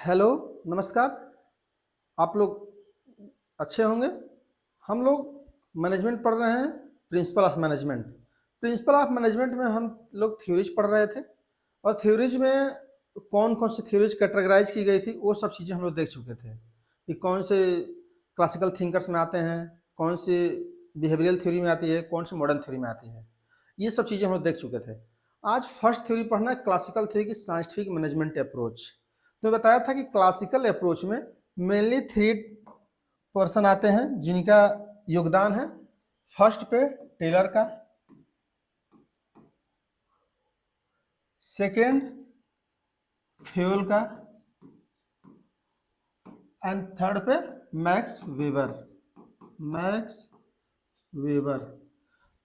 Hello, नमस्कार। आप लोग अच्छे होंगे। हम लोग मैनेजमेंट पढ़ रहे हैं, principle of management. Principle of management में हम लोग थ्योरीज पढ़ रहे थे और थ्योरीज में कौन कौन सी थ्योरीज कैटेगराइज की गई थी वो सब चीज़ें हम लोग देख चुके थे कि कौन से क्लासिकल थिंकर्स में आते हैं, कौन सी बिहेवियरल थ्योरी में आती है, कौन सी मॉडर्न थ्योरी में आती है। ये सब चीज़ें हम लोग देख चुके थे। आज फर्स्ट थ्योरी पढ़ना है, क्लासिकल थ्योरी की साइंटिफिक मैनेजमेंट अप्रोच। तो बताया था कि क्लासिकल अप्रोच में मेनली 3 पर्सन आते हैं जिनका योगदान है। फर्स्ट पे टेलर का, सेकेंड फ्यूल का एंड थर्ड पे मैक्स वेबर। मैक्स वेबर,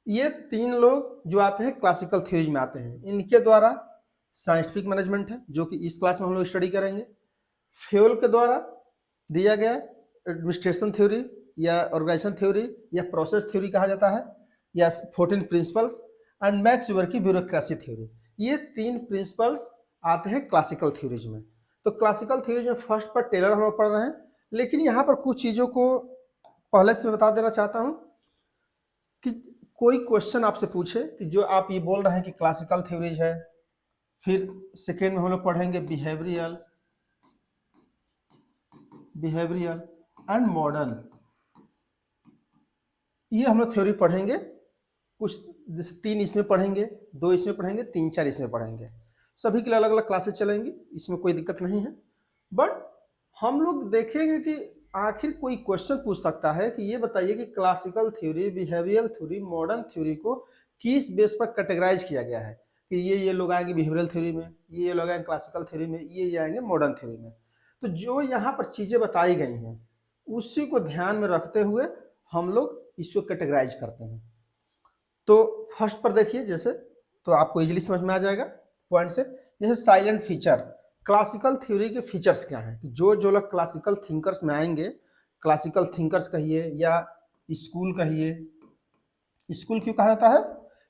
ये 3 लोग जो आते हैं क्लासिकल थ्योरी में आते हैं। इनके द्वारा साइंटिफिक मैनेजमेंट है जो कि इस क्लास में हम लोग स्टडी करेंगे। फ्यूल के द्वारा दिया गया एडमिनिस्ट्रेशन थ्योरी या ऑर्गेनाइजेशन थ्योरी या प्रोसेस थ्योरी कहा जाता है, या 14 प्रिंसिपल्स एंड मैक्स वेबर की ब्यूरोक्रेसी थ्योरी। ये 3 प्रिंसिपल्स आते हैं क्लासिकल थ्योरीज में। तो क्लासिकल थ्योरीज में फर्स्ट पर टेलर हम लोग पढ़ रहे हैं, लेकिन यहाँ पर कुछ चीज़ों को पहले से बता देना चाहता हूँ कि कोई क्वेश्चन आपसे पूछे कि जो आप ये बोल रहे हैं कि क्लासिकल थ्योरीज है, फिर सेकेंड में हम लोग पढ़ेंगे बिहेवियरल एंड मॉडर्न। ये हम लोग थ्योरी पढ़ेंगे। कुछ जैसे 3 इसमें पढ़ेंगे, 2 इसमें पढ़ेंगे, 3 4 इसमें पढ़ेंगे। सभी के लिए अलग अलग क्लासेस चलेंगी, इसमें कोई दिक्कत नहीं है। बट हम लोग देखेंगे कि आखिर कोई क्वेश्चन पूछ सकता है कि ये बताइए कि classical theory, behavioural theory, modern theory को किस बेस पर कैटेगराइज किया गया है कि ये लोग आएंगे बिहेवियरल थ्योरी में, ये लोग आएंगे क्लासिकल थ्योरी में, ये आएंगे मॉडर्न थ्योरी में। तो जो यहाँ पर चीज़ें बताई गई हैं उसी को ध्यान में रखते हुए हम लोग इसको कैटेगराइज करते हैं। तो फर्स्ट पर देखिए, जैसे तो आपको इजीली समझ में आ जाएगा पॉइंट से। जैसे साइलेंट फीचर, क्लासिकल थ्योरी के फीचर्स क्या हैं कि जो जो लोग क्लासिकल थिंकर्स में आएंगे, क्लासिकल थिंकर्स कहिए या स्कूल कहिए। स्कूल क्यों कहा जाता है?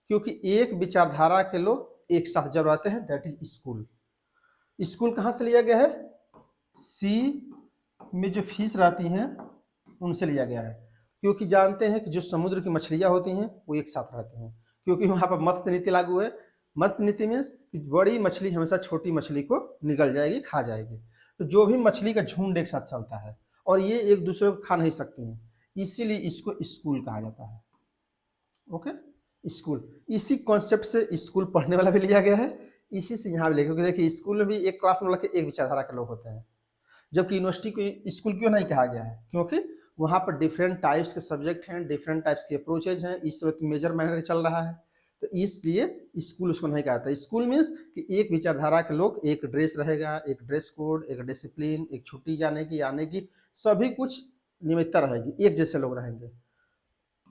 क्योंकि एक विचारधारा के लोग एक साथ जब रहते हैं, दैट इज स्कूल। स्कूल कहाँ से लिया गया है? सी में जो फिश रहती हैं उनसे लिया गया है, क्योंकि जानते हैं कि जो समुद्र की मछलियां होती हैं वो एक साथ रहती हैं, क्योंकि वहाँ पर मत्स्य नीति लागू है। मत्स्य नीति मीन्स कि बड़ी मछली हमेशा छोटी मछली को निगल जाएगी, खा जाएगी। तो जो भी मछली का झुंड एक साथ चलता है और ये एक दूसरे को खा नहीं सकती हैं, इसीलिए इसको स्कूल कहा जाता है। Okay, school. इसी कॉन्सेप्ट से स्कूल पढ़ने वाला भी लिया गया है, इसी से यहाँ भी लिया, क्योंकि देखिए स्कूल में भी एक क्लास में लगे एक विचारधारा के लोग होते हैं, जबकि यूनिवर्सिटी को स्कूल क्यों नहीं कहा गया है? क्योंकि वहाँ पर डिफरेंट टाइप्स के सब्जेक्ट हैं, डिफरेंट टाइप्स के अप्रोचेज हैं। इस वक्त मेजर माइनर चल रहा है, तो इसलिए स्कूल उसको नहीं कहा था। स्कूल मीन्स कि एक विचारधारा के लोग, एक ड्रेस रहेगा, एक ड्रेस कोड, एक डिसिप्लिन, एक छुट्टी जाने की आने की, सभी कुछ नियमितता रहेगी, एक जैसे लोग रहेंगे,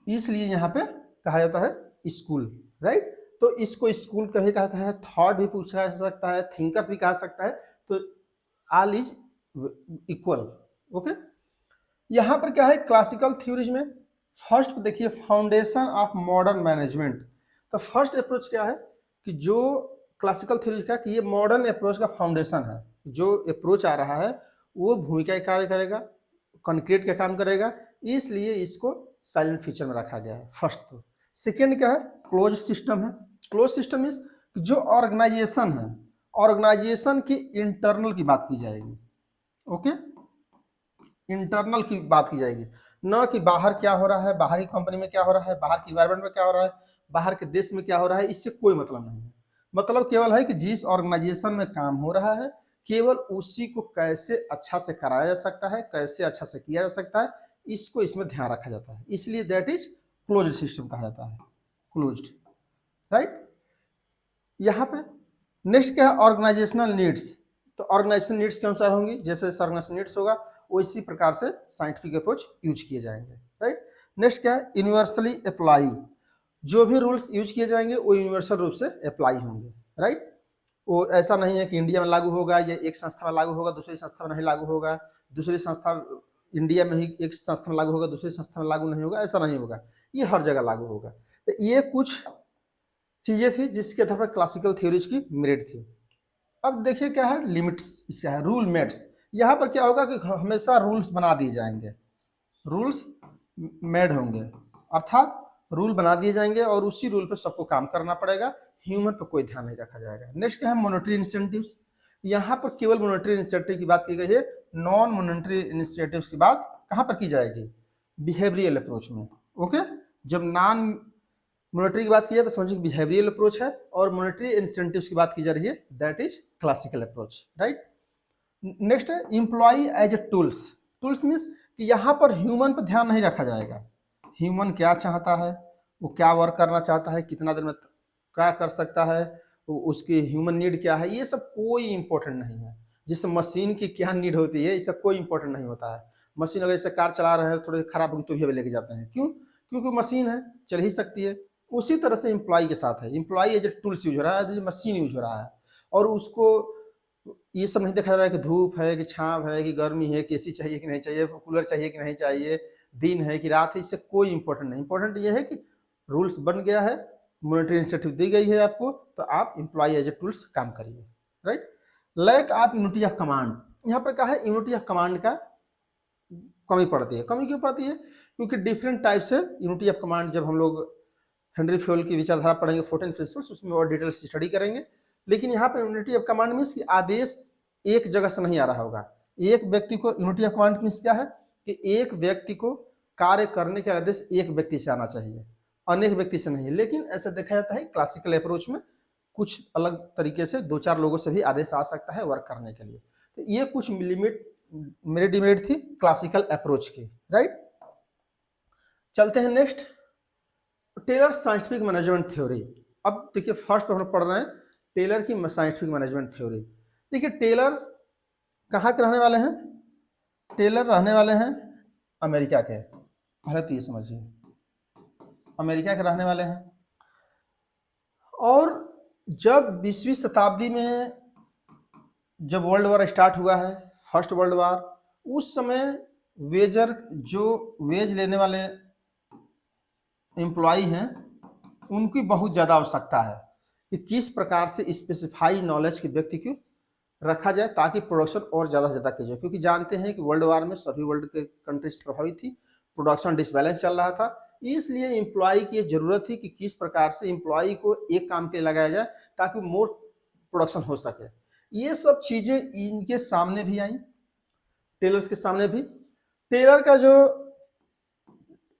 इसलिए यहाँ पे कहा जाता है स्कूल। राइट, तो इसको स्कूल कभी कहता है, थॉट भी पूछा जा सकता है, थिंकर्स भी कहा सकता है। तो ऑल इज इक्वल। ओके, यहाँ पर क्या है क्लासिकल थ्योरीज में? फर्स्ट देखिए, फाउंडेशन ऑफ मॉडर्न मैनेजमेंट। तो फर्स्ट अप्रोच क्या है कि जो क्लासिकल थ्योरीज का कि ये मॉडर्न अप्रोच का फाउंडेशन है। जो अप्रोच आ रहा है वो भूमिका कार्य करेगा, कंक्रीट का काम करेगा, इसलिए इसको साइलेंट फीचर में रखा गया है। फर्स्ट तो सेकेंड क्या है? क्लोज सिस्टम है। क्लोज सिस्टम इज जो ऑर्गेनाइजेशन है, ऑर्गेनाइजेशन की इंटरनल की बात की जाएगी। ओके, इंटरनल की बात की जाएगी, न कि बाहर क्या हो रहा है, बाहर की कंपनी में क्या हो रहा है, बाहर की इन्वायरमेंट में क्या हो रहा है, बाहर के देश में क्या हो रहा है, इससे कोई मतलब नहीं है। मतलब केवल है कि जिस ऑर्गेनाइजेशन में काम हो रहा है, केवल उसी को कैसे अच्छा से कराया जा सकता है, कैसे अच्छा से किया जा सकता है, इसको इसमें ध्यान रखा जाता है, इसलिए दैट इज क्लोज सिस्टम कहा जाता है, क्लोज्ड। राइट, यहाँ पे नेक्स्ट क्या है? Organisational needs. तो ऑर्गेनाइजेशन नीड्स के अनुसार होंगी, जैसे ऑर्गेनाइजेशन नीड्स होगा उसी प्रकार से साइंटिफिक अप्रोच यूज किए जाएंगे। राइट, नेक्स्ट क्या है? Universally apply. जो भी रूल्स यूज किए जाएंगे वो यूनिवर्सल रूप से अप्लाई होंगे। राइट, वो ऐसा नहीं है कि इंडिया में लागू होगा या एक संस्था में लागू होगा दूसरी संस्था में नहीं लागू होगा, दूसरी संस्था इंडिया में ही एक संस्था में लागू होगा दूसरी संस्था में लागू नहीं होगा, ऐसा नहीं होगा, ये हर जगह लागू होगा। तो ये कुछ चीजें थी जिसके आधार पर क्लासिकल थ्योरीज की मेरिट थी। अब देखिए क्या है लिमिट्स, इसका है रूल मेट्स। यहाँ पर क्या होगा कि हमेशा रूल्स बना दिए जाएंगे, रूल्स मेड होंगे, अर्थात रूल बना दिए जाएंगे और उसी रूल पर सबको काम करना पड़ेगा, ह्यूमन पर कोई ध्यान नहीं रखा जाएगा। नेक्स्ट क्या है, मॉनेटरी इंसेंटिव्स। यहाँ पर केवल मॉनेटरी इंसेंटिव की बात की गई है, नॉन मॉनेटरी इंसेंटिव्स की बात कहाँ पर की जाएगी, बिहेवियरल अप्रोच में। ओके, जब नॉन मॉनेटरी की बात की जाए तो समझिए बिहेवियरल अप्रोच है, और मॉनेटरी इंसेंटिव्स की बात की जा रही है that is classical approach, right. Next है employ as a tools. Tools means कि यहाँ पर ह्यूमन पर ध्यान नहीं रखा जाएगा, ह्यूमन क्या चाहता है, वो क्या वर्क करना चाहता है, कितना देर में क्या कर सकता है, उसकी ह्यूमन नीड क्या है, ये सब कोई इंपॉर्टेंट नहीं है। जैसे मशीन की क्या नीड होती है, ये सब कोई इंपॉर्टेंट नहीं होता है। मशीन अगर जैसे कार चला रहे हैं थोड़ी खराब होगी तो भी लेके जाते हैं, क्यों, क्योंकि मशीन है, चल ही सकती है। उसी तरह से एम्प्लॉय के साथ है, employ as a tools use हो रहा है, एज ए मशीन यूज हो रहा है, और उसको ये सब नहीं देखा जा रहा है कि धूप है कि छाँव है कि गर्मी है कि एसी चाहिए कि नहीं चाहिए, कूलर चाहिए कि नहीं चाहिए, दिन है कि रात है, इससे कोई इंपॉर्टेंट नहीं। इंपॉर्टेंट ये है कि रूल्स बन गया है, मॉनेटरी इंसेंटिव दी गई है आपको, तो आप एम्प्लॉय एज ए टूल्स काम करिए, right. Lack of unity of command. यहाँ पर क्या है, यूनिटी ऑफ कमांड का कमी पड़ती है। कमी क्यों पड़ती है, क्योंकि डिफरेंट टाइप से यूनिटी ऑफ कमांड, जब हम लोग हेनरी फ्योल की विचारधारा पढ़ेंगे 14 प्रिंसिपल्स, उसमें और डिटेल से स्टडी करेंगे। लेकिन यहाँ पर यूनिटी ऑफ कमांड मीन्स कि आदेश एक जगह से नहीं आ रहा होगा, एक व्यक्ति को, यूनिटी ऑफ कमांड मीन्स क्या है कि एक व्यक्ति को कार्य करने का आदेश एक व्यक्ति से आना चाहिए, अनेक व्यक्ति से नहीं। लेकिन ऐसा देखा जाता है क्लासिकल अप्रोच में कुछ अलग तरीके से दो चार लोगों से भी आदेश आ सकता है वर्क करने के लिए। तो ये कुछ लिमिट मेरी डिमेरिट थी क्लासिकल अप्रोच की, राइट। चलते हैं next, Taylor scientific management theory. अब देखिए फर्स्ट हम पढ़ रहे हैं टेलर की साइंटिफिक मैनेजमेंट थ्योरी। देखिए टेलर कहाँ के रहने वाले हैं, टेलर रहने वाले हैं अमेरिका के, पहले तो ये समझिए अमेरिका के रहने वाले हैं। और जब 20वीं शताब्दी में जब वर्ल्ड वॉर स्टार्ट हुआ है, फर्स्ट वर्ल्ड वॉर, उस समय वेज लेने वाले एम्प्लॉय हैं, उनकी बहुत ज़्यादा आवश्यकता है कि किस प्रकार से स्पेसिफाई नॉलेज के व्यक्ति को रखा जाए ताकि प्रोडक्शन और ज़्यादा से ज़्यादा की जाए। क्योंकि जानते हैं कि वर्ल्ड वार में सभी वर्ल्ड के कंट्रीज प्रभावित थी, प्रोडक्शन डिसबैलेंस चल रहा था, इसलिए एम्प्लॉय की जरूरत थी कि किस प्रकार से एम्प्लॉय को एक काम के लिए लगाया जाए ताकि मोर प्रोडक्शन हो सके। ये सब चीज़ें इनके सामने भी आई, टेलर्स के सामने भी। टेलर का जो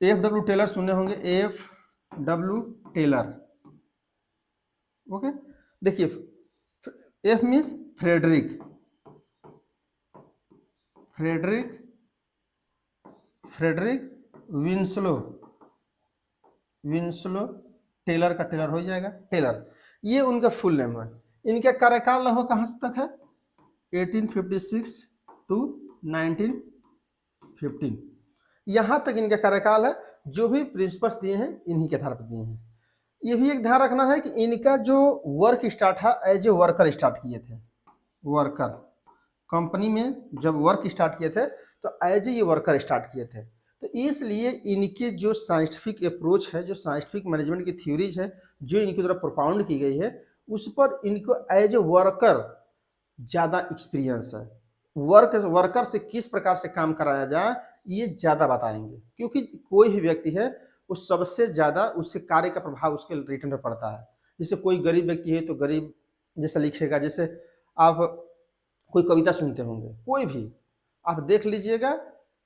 FW टेलर सुने होंगे, FW टेलर, ओके। देखिए F means Frederick, Frederick Winslow Taylor का टेलर हो जाएगा, टेलर, ये उनका फुल नेम है। इनका कार्यकाल लगभग कहाँ तक है, 1856 टू 1915, यहाँ तक इनका कार्यकाल है। जो भी प्रिंसिपल्स दिए हैं इन्हीं के आधार पर दिए हैं। ये भी एक ध्यान रखना है कि इनका जो वर्क स्टार्ट था एज ए वर्कर स्टार्ट किए थे, वर्कर कंपनी में जब वर्क स्टार्ट किए थे तो एज ए ये वर्कर स्टार्ट किए थे। तो इसलिए इनके जो साइंटिफिक अप्रोच है, जो साइंटिफिक मैनेजमेंट की थ्योरीज है जो इनकी तरफ प्रोपाउंड की गई है, उस पर इनको एज ए वर्कर ज़्यादा एक्सपीरियंस है। वर्कर से किस प्रकार से काम कराया जाए ये ज़्यादा बताएंगे, क्योंकि कोई भी व्यक्ति है वो सबसे ज़्यादा उसके कार्य का प्रभाव उसके रिटर्न पर पड़ता है। जैसे कोई गरीब व्यक्ति है तो गरीब जैसा लिखेगा, जैसे आप कोई कविता सुनते होंगे, कोई भी आप देख लीजिएगा,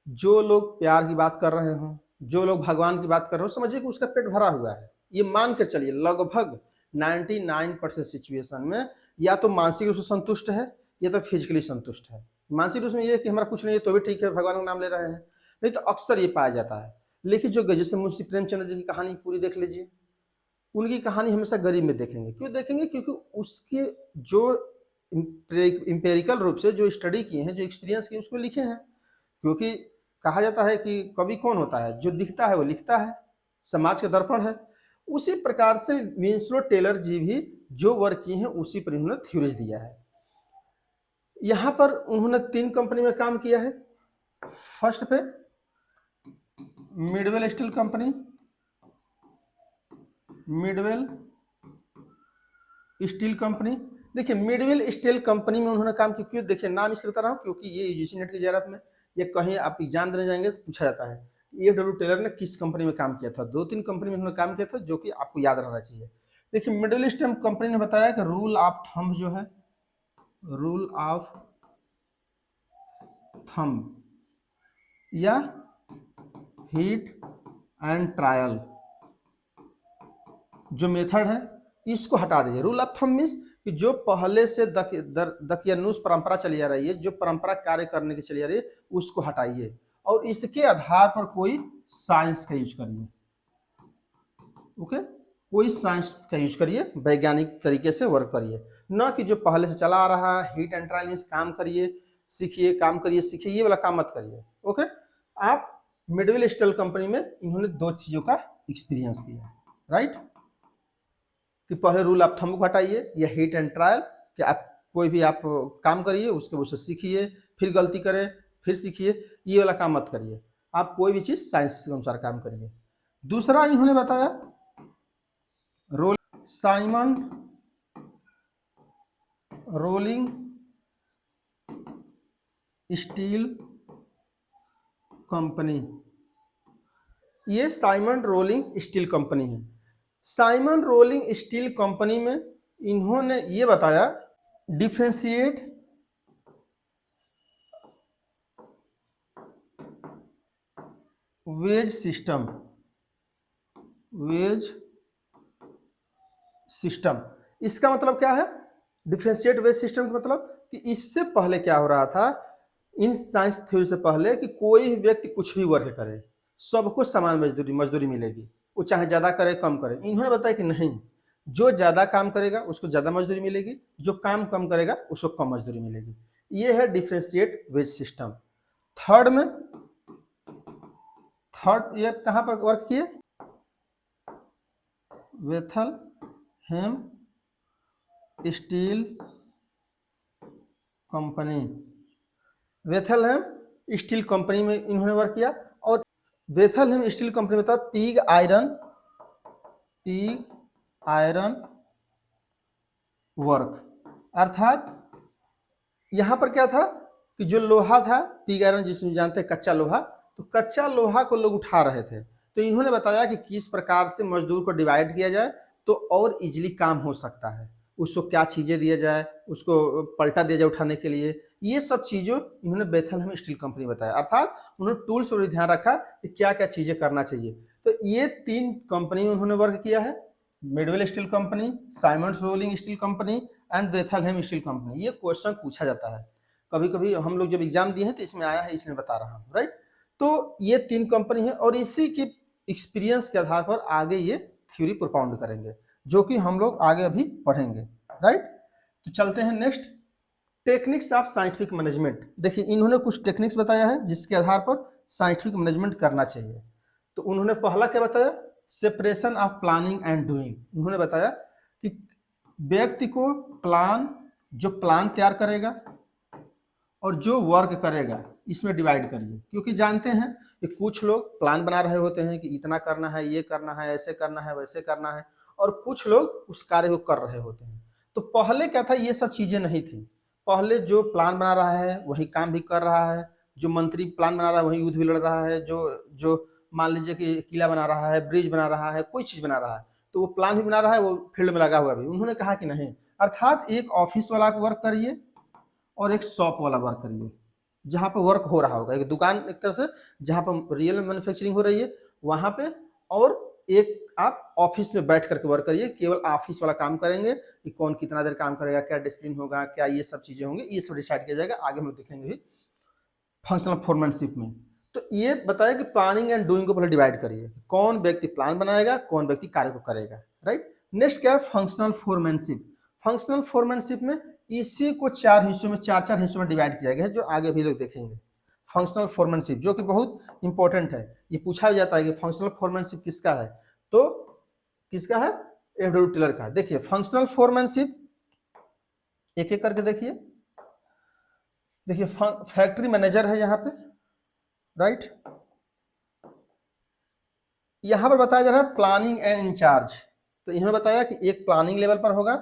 जो लोग प्यार की बात कर रहे हों, जो लोग भगवान की बात कर रहे हो, समझिए कि उसका पेट भरा हुआ है। ये मान कर चलिए लगभग 99% सिचुएशन में या तो मानसिक रूप से संतुष्ट है या तो फिजिकली संतुष्ट है। मानसिक रूप में ये है कि हमारा कुछ नहीं है तो भी ठीक है, भगवान का नाम ले रहे हैं, नहीं तो अक्सर ये पाया जाता है। लेकिन जो जैसे मुंशी प्रेमचंद्र जी की कहानी पूरी देख लीजिए, उनकी कहानी हमेशा गरीब में देखेंगे। क्यों देखेंगे, क्योंकि उसके जो इंपेरिकल रूप से जो स्टडी किए हैं, जो एक्सपीरियंस किए, उसको लिखे हैं। क्योंकि कहा जाता है कि कवि कौन होता है, जो दिखता है वो लिखता है, समाज का दर्पण है। उसी प्रकार से विंस्लो टेलर जी भी जो वर्क किए हैं उसी पर इन्होंने थ्योरीज दिया है। यहाँ पर उन्होंने 3 कंपनी में काम किया है। फर्स्ट पे Midvale steel company, Midvale steel company, देखिए मिडविल स्टील कंपनी में उन्होंने काम किया। क्यों? देखिए नाम इसलिए बता रहा हूँ क्योंकि ये यूजीसी नेट के जेआरएफ में ये कहीं आप एग्जाम देने जाएंगे तो पूछा जाता है एफ टेलर ने किस कंपनी में काम किया था। 2-3 कंपनी में उन्होंने काम किया था जो कि आपको याद रहना चाहिए। देखिए मिडिल ईस्ट कंपनी ने बताया कि रूल ऑफ थंब जो है, रूल ऑफ थंब या हीट एंड ट्रायल जो मेथड है इसको हटा दीजिए। रूल ऑफ थंब मीन्स कि जो पहले से दकियानूस परंपरा चली आ रही है, जो परंपरा कार्य करने की चली आ रही है, उसको हटाइए और इसके आधार पर कोई साइंस का यूज करिए। ओके, कोई साइंस का यूज करिए, वैज्ञानिक तरीके से वर्क करिए, न कि जो पहले से चला आ रहा है हीट एंड ट्रायल मीन्स काम करिए सीखिए, काम करिए सीखिए, ये वाला काम मत करिए। ओके, आप मिडविल स्टील कंपनी में इन्होंने 2 चीजों का एक्सपीरियंस किया, राइट, कि पहले रूल आप थंब को हटाइए या हीट एंड ट्रायल कि आप कोई भी आप काम करिए उसके उससे सीखिए, फिर गलती करें फिर सीखिए, ये वाला काम मत करिए। आप कोई भी चीज साइंस के अनुसार काम करिए। दूसरा इन्होंने बताया roll Simon rolling steel company, ये साइमन रोलिंग स्टील कंपनी है। साइमन रोलिंग स्टील कंपनी में इन्होंने ये बताया differentiate wage system, wage system इसका मतलब क्या है? डिफरेंशिएट वेज सिस्टम का मतलब कि इससे पहले क्या हो रहा था इन साइंस थ्योरी से पहले कि कोई व्यक्ति कुछ भी वर्क करे सबको समान मजदूरी मिलेगी, वो चाहे ज़्यादा करे कम करे। इन्होंने बताया कि नहीं, जो ज़्यादा काम करेगा उसको ज़्यादा मजदूरी मिलेगी, जो काम कम करेगा उसको कम मजदूरी मिलेगी। ये है डिफरेंशिएट वेज सिस्टम। थर्ड ये कहाँ पर वर्क किए? Bethlehem steel company, Bethlehem steel company में इन्होंने वर्क किया। और बेथलहेम स्टील कंपनी में था पिग आयरन वर्क, अर्थात यहां पर क्या था कि जो लोहा था पिग आयरन जिसमें जानते हैं कच्चा लोहा, तो कच्चा लोहा को लोग उठा रहे थे, तो इन्होंने बताया कि किस प्रकार से मजदूर को डिवाइड किया जाए तो और इजीली काम हो सकता है, उसको क्या चीजें दिया जाए, उसको पलटा दिया जाए उठाने के लिए, ये सब चीजों इन्होंने बेथलहेम स्टील कंपनी बताया। अर्थात उन्होंने टूल्स पर भी ध्यान रखा कि क्या क्या चीजें करना चाहिए। तो ये 3 कंपनी में उन्होंने वर्क किया है, Midvale steel company, Simonds rolling steel company and Bethlehem steel company. ये क्वेश्चन पूछा जाता है कभी कभी, हम लोग जब एग्जाम दिए हैं तो इसमें आया है इसलिए बता रहा हूँ, राइट। तो ये 3 कंपनी है और इसी के एक्सपीरियंस के आधार पर आगे ये थ्योरी प्रोपाउंड करेंगे जो कि हम लोग आगे अभी पढ़ेंगे, राइट। तो चलते हैं next, techniques of scientific management. देखिए इन्होंने कुछ टेक्निक्स बताया है जिसके आधार पर साइंटिफिक मैनेजमेंट करना चाहिए। तो उन्होंने पहला क्या बताया? Separation of planning and doing. उन्होंने बताया कि व्यक्ति को जो प्लान तैयार करेगा और जो वर्क करेगा इसमें डिवाइड करिए, क्योंकि जानते हैं कि कुछ लोग प्लान बना रहे होते हैं कि इतना करना है, ये करना है, ऐसे करना है, वैसे करना है, और कुछ लोग उस कार्य को कर रहे होते हैं। तो पहले क्या था, ये सब चीजें नहीं थी। पहले जो प्लान बना रहा है वही काम भी कर रहा है, जो मंत्री प्लान बना रहा है वही युद्ध भी लड़ रहा है, जो मान लीजिए कि किला बना रहा है, ब्रिज बना रहा है, कोई चीज बना रहा है तो वो प्लान भी बना रहा है, वो फील्ड में लगा हुआ भी। उन्होंने कहा कि नहीं, अर्थात एक ऑफिस वाला वर्क करिए और एक शॉप वाला वर्क करिए जहाँ पर वर्क हो रहा होगा, एक दुकान एक तरह से जहाँ पर रियल मैन्युफैक्चरिंग हो रही है वहाँ पे, और एक आप ऑफिस में बैठ करके वर्क करिए, केवल ऑफिस वाला काम करेंगे कि कौन कितना देर काम करेगा, क्या डिसिप्लिन होगा, क्या ये सब चीजें होंगी, ये सब डिसाइड किया जाएगा। आगे हम लोग देखेंगे भी फंक्शनल फोरमैनशिप में। तो ये बताया कि प्लानिंग एंड डूइंग को पहले डिवाइड करिए, कौन व्यक्ति प्लान बनाएगा, कौन व्यक्ति कार्य को करेगा, राइट। नेक्स्ट क्या है? Functional foremanship. फंक्शनल फोरमैनशिप में इसी को 4 हिस्सों में, 4 हिस्सों में डिवाइड किया गया है, जो आगे भी लोग देखेंगे। फंक्शनल फोरमैनशिप जो कि बहुत इंपॉर्टेंट है, ये पूछा जाता है कि फंक्शनल फोरमैनशिप किसका है, तो किसका है? एफ.डब्ल्यू. टेलर का। देखिए फंक्शनल फोरमैनशिप एक एक करके देखिए। देखिए फैक्ट्री मैनेजर है यहाँ पे, राइट। यहाँ पर बताया जा रहा है प्लानिंग एंड इंचार्ज। तो इन्होंने बताया कि एक प्लानिंग लेवल पर होगा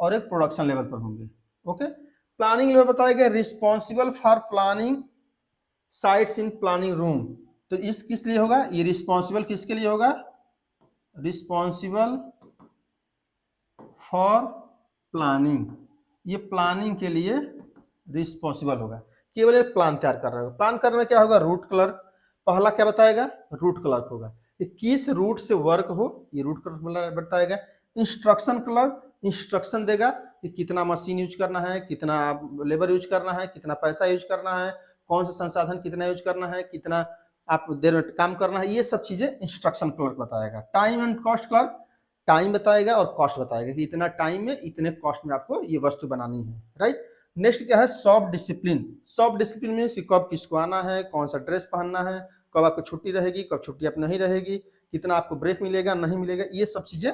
और एक प्रोडक्शन लेवल पर होंगे। ओके, प्लानिंग लेवल बताया गया responsible for planning sites in planning room. तो इस किस लिए होगा, ये रिस्पॉन्सिबल किसके लिए होगा, रिस्पॉन्सिबल फॉर प्लानिंग, ये प्लानिंग के लिए रिस्पॉन्सिबल होगा, केवल ये प्लान तैयार कर रहा होगा। प्लान करने में क्या होगा, रूट क्लर्क पहला क्या बताएगा, रूट क्लर्क होगा, ये किस रूट से वर्क हो, ये रूट क्लर्क बताएगा। इंस्ट्रक्शन क्लर्क इंस्ट्रक्शन देगा कि कितना मशीन यूज करना है, कितना लेबर यूज करना है, कितना पैसा यूज करना है, कौन सा संसाधन कितना यूज करना है, कितना आप देर में काम करना है, ये सब चीजें इंस्ट्रक्शन क्लर्क बताएगा। Time and cost clerk time बताएगा और कॉस्ट बताएगा कि इतना टाइम में इतने कॉस्ट में आपको ये वस्तु बनानी है, राइट। नेक्स्ट क्या है, सॉफ्ट डिसिप्लिन। सॉफ्ट डिसिप्लिन में कब किसको आना है, कौन सा ड्रेस पहनना है, कब आपको छुट्टी रहेगी, कब छुट्टी आप नहीं रहेगी, कितना आपको ब्रेक मिलेगा नहीं मिलेगा, ये सब चीजें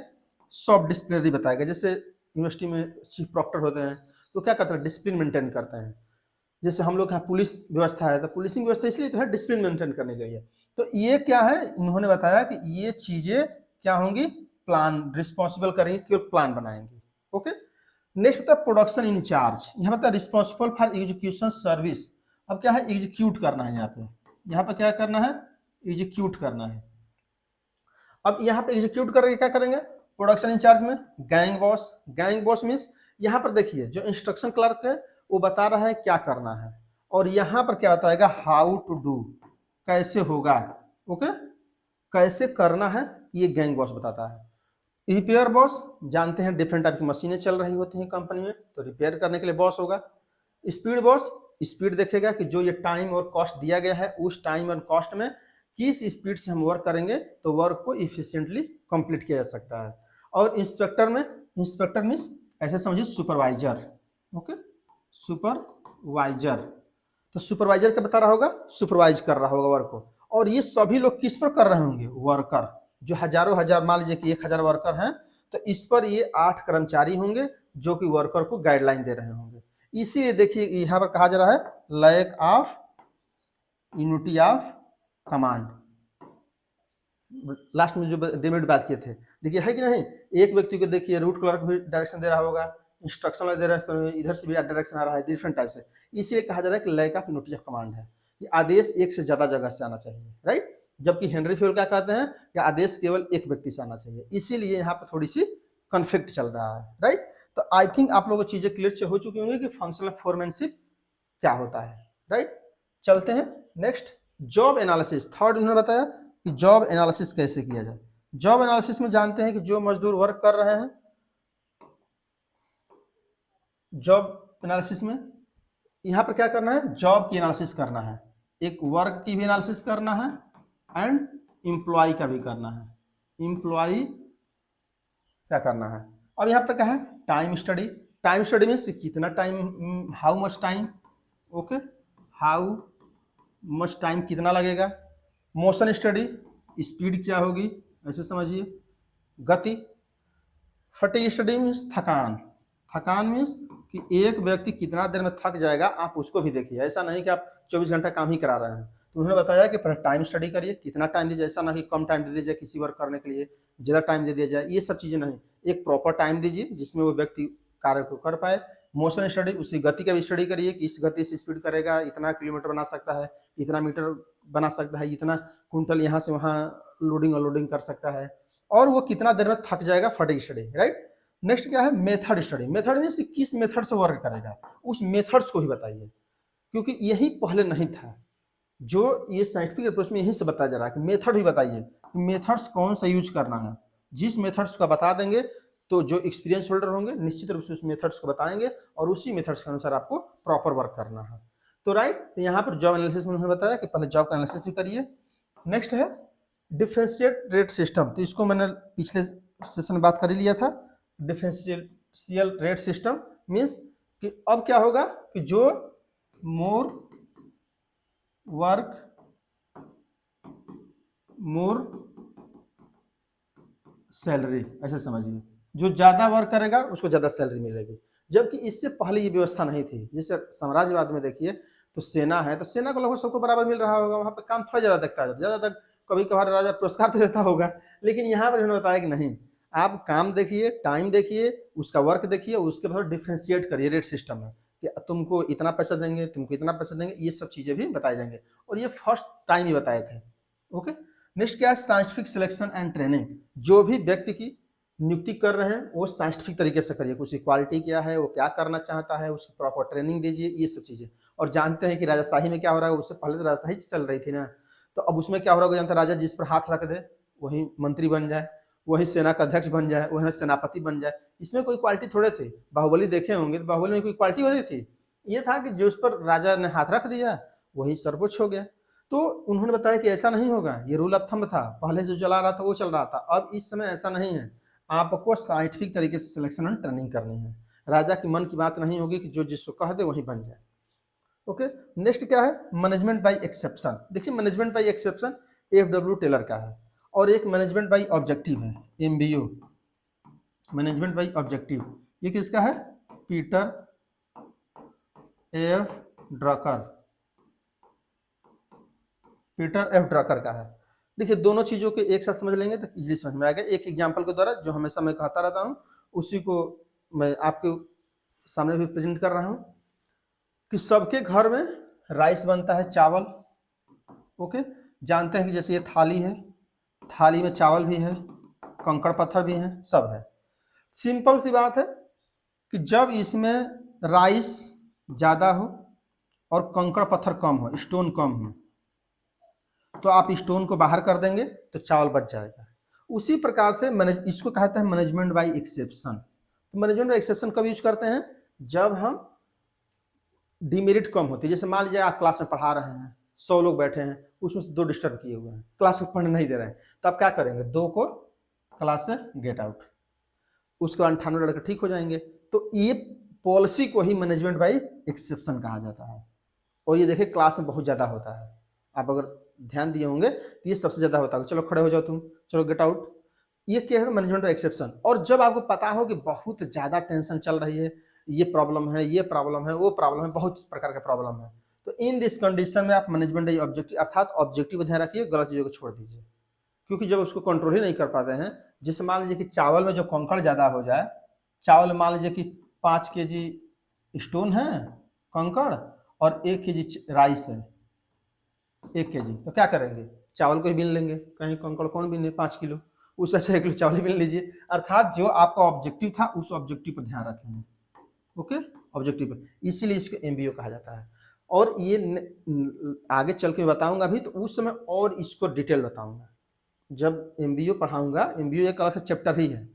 सॉफ्ट डिसिप्लिनरी बताएगा। जैसे यूनिवर्सिटी में चीफ प्रॉक्टर होते हैं तो क्या करते हैं, डिसिप्लिन मेंटेन करते हैं। जैसे हम लोग यहाँ पुलिस व्यवस्था है तो पुलिसिंग व्यवस्था इसलिए तो है डिसिप्लिन मेंटेन करने के लिए। तो ये क्या है, इन्होंने बताया कि ये चीजें क्या होंगी, प्लान रिस्पॉन्सिबल करेंगे, केवल प्लान बनाएंगे। ओके, नेक्स्ट होता है प्रोडक्शन इंचार्ज, यहाँ होता है रिस्पॉन्सिबल फॉर एग्जीक्यूशन सर्विस। अब क्या है, एग्जीक्यूट करना है, यहाँ पे क्या करना है, एग्जीक्यूट करना है। अब यहाँ पे एग्जीक्यूट करके क्या करेंगे, प्रोडक्शन इंचार्ज में gang boss. Gang boss means यहाँ पर देखिए जो इंस्ट्रक्शन क्लर्क है वो बता रहा है क्या करना है, और यहाँ पर क्या बताएगा, हाउ टू डू, कैसे होगा। ओके, कैसे करना है ये गैंग बॉस बताता है। रिपेयर बॉस जानते हैं डिफरेंट टाइप की मशीनें चल रही होती हैं कंपनी में तो रिपेयर करने के लिए बॉस होगा। स्पीड बॉस स्पीड देखेगा कि जो ये टाइम और कॉस्ट दिया गया है उस टाइम और कॉस्ट में किस स्पीड से हम वर्क करेंगे तो वर्क को इफिशिएंटली कंप्लीट किया जा सकता है। और इंस्पेक्टर में, इंस्पेक्टर मीन्स ऐसे समझिए सुपरवाइजर। ओके, सुपरवाइजर, तो सुपरवाइजर क्या बता रहा होगा, सुपरवाइज कर रहा होगा वर्क को। और ये सभी लोग किस पर कर रहे होंगे, वर्कर, जो हजारों हजार, मान लीजिए कि 1000 वर्कर हैं तो इस पर ये 8 कर्मचारी होंगे जो कि वर्कर को गाइडलाइन दे रहे होंगे। इसीलिए देखिए यहाँ पर कहा जा रहा है lack of unity of command. Last में जो डेमेट बात किए थे, देखिए है कि नहीं, एक व्यक्ति को देखिए रूट क्लर्क भी डायरेक्शन दे रहा होगा, इंस्ट्रक्शन दे रहा है तो इधर से भी डायरेक्शन आ रहा है डिफरेंट टाइप से। इसीलिए कहा जा रहा है कि lack of unity of command है, कि आदेश एक से ज्यादा जगह से आना चाहिए, राइट। जबकि हेनरी फ्यूल क्या कहते हैं कि आदेश केवल एक व्यक्ति से आना चाहिए। इसीलिए यहाँ पर थोड़ी सी कॉन्फ्लिक्ट चल रहा है, राइट। तो आई थिंक आप लोगों को चीजें क्लियर हो चुकी होंगी कि फंक्शनल फोरमैनशिप क्या होता है, राइट। चलते हैं नेक्स्ट, जॉब एनालिसिस। थर्ड उन्होंने बताया कि जॉब एनालिसिस कैसे किया जाए। जॉब एनालिसिस में जानते हैं कि जो मजदूर वर्क कर रहे हैं, जॉब एनालिसिस में यहाँ पर क्या करना है, जॉब की एनालिसिस करना है, एक वर्क की भी एनालिसिस करना है एंड एम्प्लॉय का भी करना है। एम्प्लॉय क्या करना है, अब यहाँ पर क्या है, टाइम स्टडी। टाइम स्टडी में कितना time, how much time, okay, how much time कितना लगेगा। मोशन स्टडी, स्पीड क्या होगी, ऐसे समझिए, गति। फटीग स्टडी मीन्स थकान। थकान मीन्स कि एक व्यक्ति कितना देर में थक जाएगा आप उसको भी देखिए, ऐसा नहीं कि आप 24 घंटा काम ही करा रहे हैं। तो उन्होंने बताया कि पहले टाइम स्टडी करिए, कितना टाइम दीजिए, ऐसा ना कि कम टाइम दे दिया जाए किसी वर्क करने के लिए, ज़्यादा टाइम दे दिया जाए, ये सब चीज़ें नहीं। एक प्रॉपर टाइम दीजिए जिसमें वो व्यक्ति कार्य को कर पाए। मोशन स्टडी, उसकी गति का भी स्टडी करिए कि इस गति से स्पीड करेगा, इतना किलोमीटर बना सकता है, इतना मीटर बना सकता है, इतना कुंटल यहाँ से वहाँ लोडिंग अनलोडिंग कर सकता है, और वो कितना देर में थक जाएगा, फटीग स्टडी, राइट। नेक्स्ट क्या है, मेथड स्टडी। मेथड मीन्स किस मेथड से वर्क करेगा, उस मेथड्स को ही बताइए, क्योंकि यही पहले नहीं था। जो ये साइंटिफिक अप्रोच में यहीं से बताया जा रहा है कि मेथड ही बताइए कि मेथड्स कौन सा यूज करना है। जिस मेथड्स का बता देंगे तो जो एक्सपीरियंस होल्डर होंगे निश्चित रूप से उस मेथड्स को बताएंगे और उसी मेथड्स के अनुसार आपको प्रॉपर वर्क करना है। तो राइट, तो यहाँ पर जॉब एनालिसिस में उन्होंने बताया कि पहले जॉब का एनालिसिस भी करिए। नेक्स्ट है डिफरेंशिएट रेट सिस्टम। तो इसको मैंने पिछले सेशन में बात कर ही लिया था। डिफरेंशियल रेट सिस्टम मीन्स कि अब क्या होगा कि जो मोर वर्क मोर सैलरी, ऐसे समझिए, जो ज्यादा वर्क करेगा उसको ज्यादा सैलरी मिलेगी। जबकि इससे पहले ये व्यवस्था नहीं थी। जैसे साम्राज्यवाद में देखिए तो सेना है तो सेना को लगभग सबको बराबर मिल रहा होगा, वहां पर काम थोड़ा ज्यादा दिखता है, ज्यादातर कभी कभार राजा पुरस्कार तो देता होगा, लेकिन यहाँ पर उन्होंने बताया कि नहीं, आप काम देखिए, टाइम देखिए, उसका वर्क देखिए, उसके बाद डिफ्रेंशिएट करिए रेट सिस्टम में कि तुमको इतना पैसा देंगे, तुमको इतना पैसा देंगे, ये सब चीज़ें भी बताई जाएंगे। और ये फर्स्ट टाइम ही बताए थे। ओके, नेक्स्ट क्या है, साइंटिफिक सिलेक्शन एंड ट्रेनिंग। जो भी व्यक्ति की नियुक्ति कर रहे हैं वो साइंटिफिक तरीके से करिए, उसकी क्वालिटी क्या है, वो क्या करना चाहता है, उसकी प्रॉपर ट्रेनिंग दीजिए, ये सब चीज़ें। और जानते हैं कि राजाशाही में क्या हो रहा है, उससे पहले तो राजाशाही चल रही थी ना, तो अब उसमें क्या हो रहा है, जानते राजा जिस पर हाथ रख दे वही मंत्री बन जाए, वही सेना का अध्यक्ष बन जाए, वही सेनापति बन जाए। इसमें कोई क्वालिटी थोड़े थी। बाहुबली देखे होंगे तो बाहुबली में कोई क्वालिटी होती थी? ये था कि जो उस पर राजा ने हाथ रख दिया वही सर्वोच्च हो गया। तो उन्होंने बताया कि ऐसा नहीं होगा, ये रूल ऑफ थंब था, पहले जो चला रहा था वो चल रहा था, अब इस समय ऐसा नहीं है। आपको साइंटिफिक तरीके से सिलेक्शन एंड ट्रेनिंग करनी है। राजा की मन की बात नहीं होगी कि जो जिसको कह दे वही बन जाए। ओके, नेक्स्ट क्या है, मैनेजमेंट बाय एक्सेप्शन। देखिए management by exception FW Taylor का है, और एक मैनेजमेंट बाय ऑब्जेक्टिव है, एमबीओ, मैनेजमेंट बाय ऑब्जेक्टिव। ये किसका है, Peter F Drucker, Peter F Drucker का है। देखिए दोनों चीजों के एक साथ समझ लेंगे तो इजीली समझ में आएगा। एक एग्जांपल के द्वारा, जो हमेशा मैं कहता रहता हूँ, उसी को मैं आपके सामने भी प्रेजेंट कर रहा हूँ कि सबके घर में राइस बनता है, चावल। ओके, जानते हैं कि जैसे ये थाली है, थाली में चावल भी है, कंकड़ पत्थर भी है, सब है। सिंपल सी बात है कि जब इसमें राइस ज़्यादा हो और कंकड़ पत्थर कम हो, स्टोन कम हो, तो आप स्टोन को बाहर कर देंगे तो चावल बच जाएगा। उसी प्रकार से इसको कहते हैं मैनेजमेंट बाय एक्सेप्शन। तो मैनेजमेंट बाय एक्सेप्शन कब यूज करते हैं, जब हम डिमेरिट कम होती है। जैसे मान लीजिए आप क्लास में पढ़ा रहे हैं, 100 लोग बैठे हैं, उसमें से 2 डिस्टर्ब किए हुए हैं, क्लास में पढ़ने नहीं दे रहे हैं, तो आप क्या करेंगे, 2 को क्लास से गेट आउट, उसके बाद 98 लड़के ठीक हो जाएंगे। तो ये पॉलिसी को ही मैनेजमेंट बाय एक्सेप्शन कहा जाता है। और ये देखिए क्लास में बहुत ज़्यादा होता है, आप अगर ध्यान दिए होंगे तो ये सबसे ज़्यादा होता है। चलो खड़े हो जाओ तुम, चलो गेट आउट। ये क्या है, मैनेजमेंट बाय एक्सेप्शन। और जब आपको पता हो कि बहुत ज़्यादा टेंशन चल रही है, ये प्रॉब्लम है, ये प्रॉब्लम है, वो प्रॉब्लम है, बहुत प्रकार का प्रॉब्लम है, तो इन दिस कंडीशन में आप मैनेजमेंट बाय ऑब्जेक्टिव, अर्थात ऑब्जेक्टिव ध्यान रखिए, गलत चीज़ों को छोड़ दीजिए। क्योंकि जब उसको कंट्रोल ही नहीं कर पाते हैं, जैसे मान लीजिए कि चावल में जो कंकड़ ज़्यादा हो जाए, चावल मान लीजिए कि 5 केजी स्टोन है, कंकड़, और 1 केजी राइस है, 1 केजी, तो क्या करेंगे, चावल को ही बीन लेंगे, कहीं कंकड़ कौन बीने 5 किलो, उससे अच्छा 1 किलो चावल ही बीन लीजिए। अर्थात जो आपका ऑब्जेक्टिव था उस ऑब्जेक्टिव पर ध्यान रखें। ओके, ऑब्जेक्टिव पर, इसीलिए इसको एमबीओ कहा जाता है। और ये आगे चल के बताऊंगा भी, तो उस समय और इसको डिटेल बताऊंगा। जब एमबीओ पढ़ाऊंगा, एमबीओ एक अलग से चैप्टर ही है,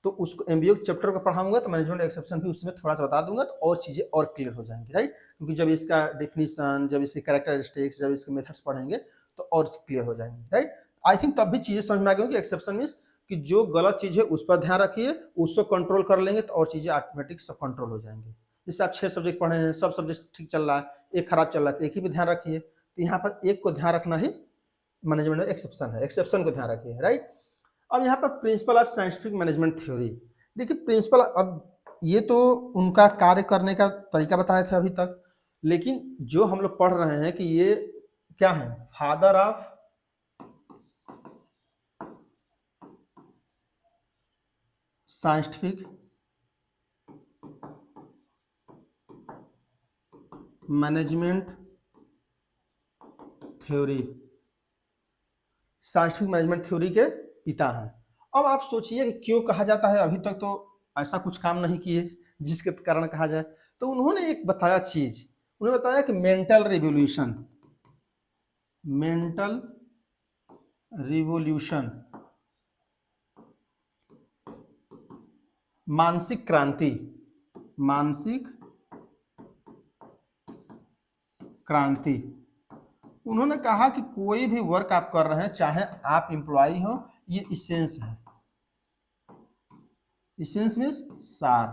तो उसको एमबीओ चैप्टर को पढ़ाऊंगा तो मैनेजमेंट एक्सेप्शन भी उसमें थोड़ा सा बता दूंगा, तो और चीज़ें और क्लियर हो जाएंगी, राइट। क्योंकि जब इसका डिफिनीशन, जब इसके कैरेक्टरिस्टिक्स, जब इसके मेथड्स पढ़ेंगे तो और क्लियर हो जाएंगे, राइट। आई थिंक तब भी चीज़ें समझ में आ गई कि एक्सेप्शन मीन्स कि जो गलत चीज़ है उस पर ध्यान रखिए, उसको कंट्रोल कर लेंगे तो और चीज़ें ऑटोमेटिक सब कंट्रोल हो जाएंगी। जैसे आप 6 सब्जेक्ट पढ़े हैं, सब सब्जेक्ट ठीक चल रहा है, एक खराब चल रहा है, तो एक ही पे ध्यान रखिए। तो यहाँ पर एक को ध्यान रखना ही मैनेजमेंट में एक्सेप्शन है, एक्सेप्शन को ध्यान रखिए, राइट। अब यहाँ पर principal of scientific management theory. देखिए प्रिंसिपल, अब ये तो उनका कार्य करने का तरीका बताए थे अभी तक, लेकिन जो हम लोग पढ़ रहे हैं कि ये क्या है, father of scientific management theory, scientific management theory के पिता हैं। अब आप सोचिए कि क्यों कहा जाता है, अभी तक तो ऐसा कुछ काम नहीं किए जिसके कारण कहा जाए। तो उन्होंने एक बताया चीज, उन्होंने बताया कि मेंटल रिवोल्यूशन, मेंटल रिवोल्यूशन, मानसिक क्रांति, मानसिक क्रांति। उन्होंने कहा कि कोई भी वर्क आप कर रहे हैं, चाहे आप एम्प्लॉय हो, ये इसेंस है। इसेंस मीन्स सार,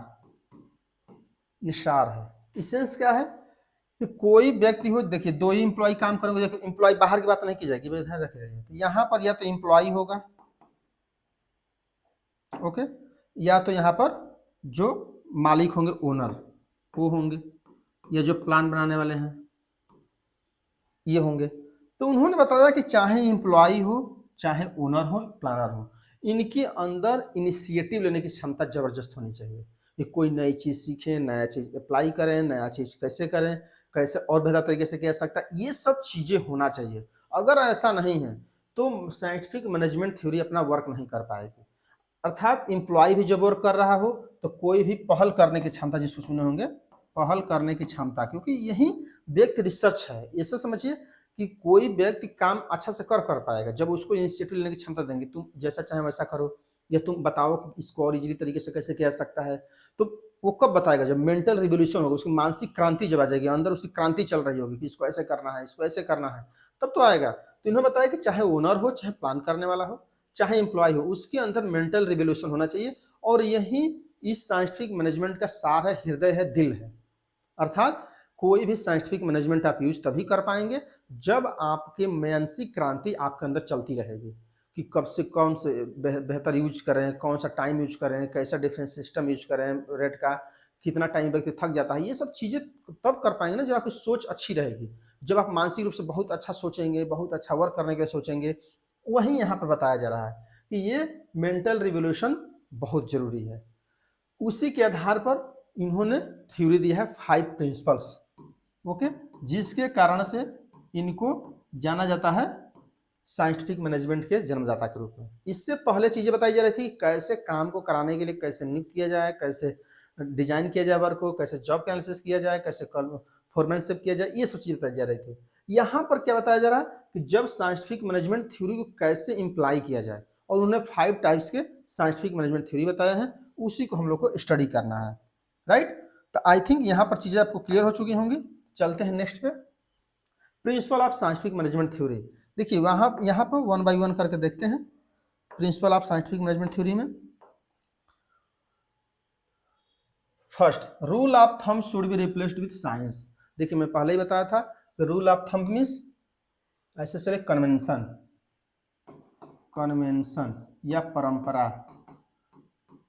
ये सार है। इसेंस क्या है कि कोई व्यक्ति हो, देखिए 2 ही एम्प्लॉय काम करेंगे, देखिए एम्प्लॉय बाहर की बात नहीं की जाएगी, ध्यान रखिएगा। तो यहाँ पर या तो एम्प्लॉय होगा, ओके, या तो यहाँ पर जो मालिक होंगे, ओनर, वो होंगे, या जो प्लान बनाने वाले हैं ये होंगे। तो उन्होंने बताया कि चाहे एम्प्लॉय हो, चाहे ओनर हो, प्लानर हो, इनके अंदर इनिशिएटिव लेने की क्षमता जबरदस्त होनी चाहिए कि कोई नई चीज़ सीखें, नया चीज़ अप्लाई करें, नया चीज़ कैसे करें, कैसे और बेहतर तरीके से किया जा सकता है, ये सब चीज़ें होना चाहिए। अगर ऐसा नहीं है तो साइंटिफिक मैनेजमेंट थ्योरी अपना वर्क नहीं कर पाएगी। अर्थात एम्प्लॉय भी जब वर्क कर रहा हो तो कोई भी पहल करने की क्षमता, जिसको सुने होंगे पहल करने की क्षमता, क्योंकि यही व्यक्ति रिसर्च है। ऐसे समझिए कि कोई व्यक्ति काम अच्छा से कर पाएगा जब उसको इंस्टीट्यूट लेने की क्षमता देंगे, तुम जैसा चाहे वैसा करो, या तुम बताओ कि इसको और इजीली तरीके से कैसे किया जा सकता है। तो वो कब बताएगा? जब मेंटल रिवोल्यूशन होगा, उसकी मानसिक क्रांति जब आ जाएगी, अंदर उसकी क्रांति चल रही होगी कि इसको ऐसे करना है, इसको ऐसे करना है, तब तो आएगा। तो इन्होंने बताया कि चाहे ओनर हो, चाहे प्लान करने वाला हो, चाहे एम्प्लॉय हो, उसके अंदर मेंटल रिवोल्यूशन होना चाहिए। और यही इस साइंटिफिक मैनेजमेंट का सार है, हृदय है, दिल है। अर्थात कोई भी साइंटिफिक मैनेजमेंट आप यूज तभी कर पाएंगे जब आपके मानसिक क्रांति आपके अंदर चलती रहेगी कि कब से कौन से बेहतर यूज करें, कौन सा टाइम यूज करें, कैसा डिफेंस सिस्टम यूज करें, रेट का कितना टाइम व्यक्ति थक जाता है। ये सब चीज़ें तब कर पाएंगे ना जब आपकी सोच अच्छी रहेगी, जब आप मानसिक रूप से बहुत अच्छा सोचेंगे, बहुत अच्छा वर्क करने के लिए सोचेंगे। वहीं यहाँ पर बताया जा रहा है कि ये मेंटल रिवोल्यूशन बहुत जरूरी है। उसी के आधार पर इन्होंने थ्योरी दी है 5 प्रिंसिपल्स, ओके, जिसके कारण से इनको जाना जाता है साइंटिफिक मैनेजमेंट के जन्मदाता के रूप में। इससे पहले चीजें बताई जा रही थी कैसे काम को कराने के लिए कैसे नियुक्त किया जाए, कैसे डिजाइन किया जाए वर्क को, कैसे जॉब का एनालिसिस किया जाए, कैसे फॉर्मेनशिप किया जाए, ये सब चीजें बताई जा रही थी। यहाँ पर क्या बताया जा रहा है कि जब साइंटिफिक मैनेजमेंट थ्योरी को कैसे इम्प्लाई किया जाए, और उन्होंने 5 टाइप्स के साइंटिफिक मैनेजमेंट थ्योरी बताया है, उसी को हम लोग को स्टडी करना है, राइट। तो आई थिंक यहाँ पर चीजें आपको क्लियर हो चुकी होंगी। चलते हैं नेक्स्ट पे, principal of scientific management theory. देखिए वहाँ यहाँ पर 1 बाय 1 करके देखते हैं principle of scientific management theory में। First, rule of thumb should be replaced with science. देखिए मैं पहले ही बताया था कि रूल ऑफ थंब मीन्स ऐसे चले कन्वेंशन, कन्वेंशन या परंपरा,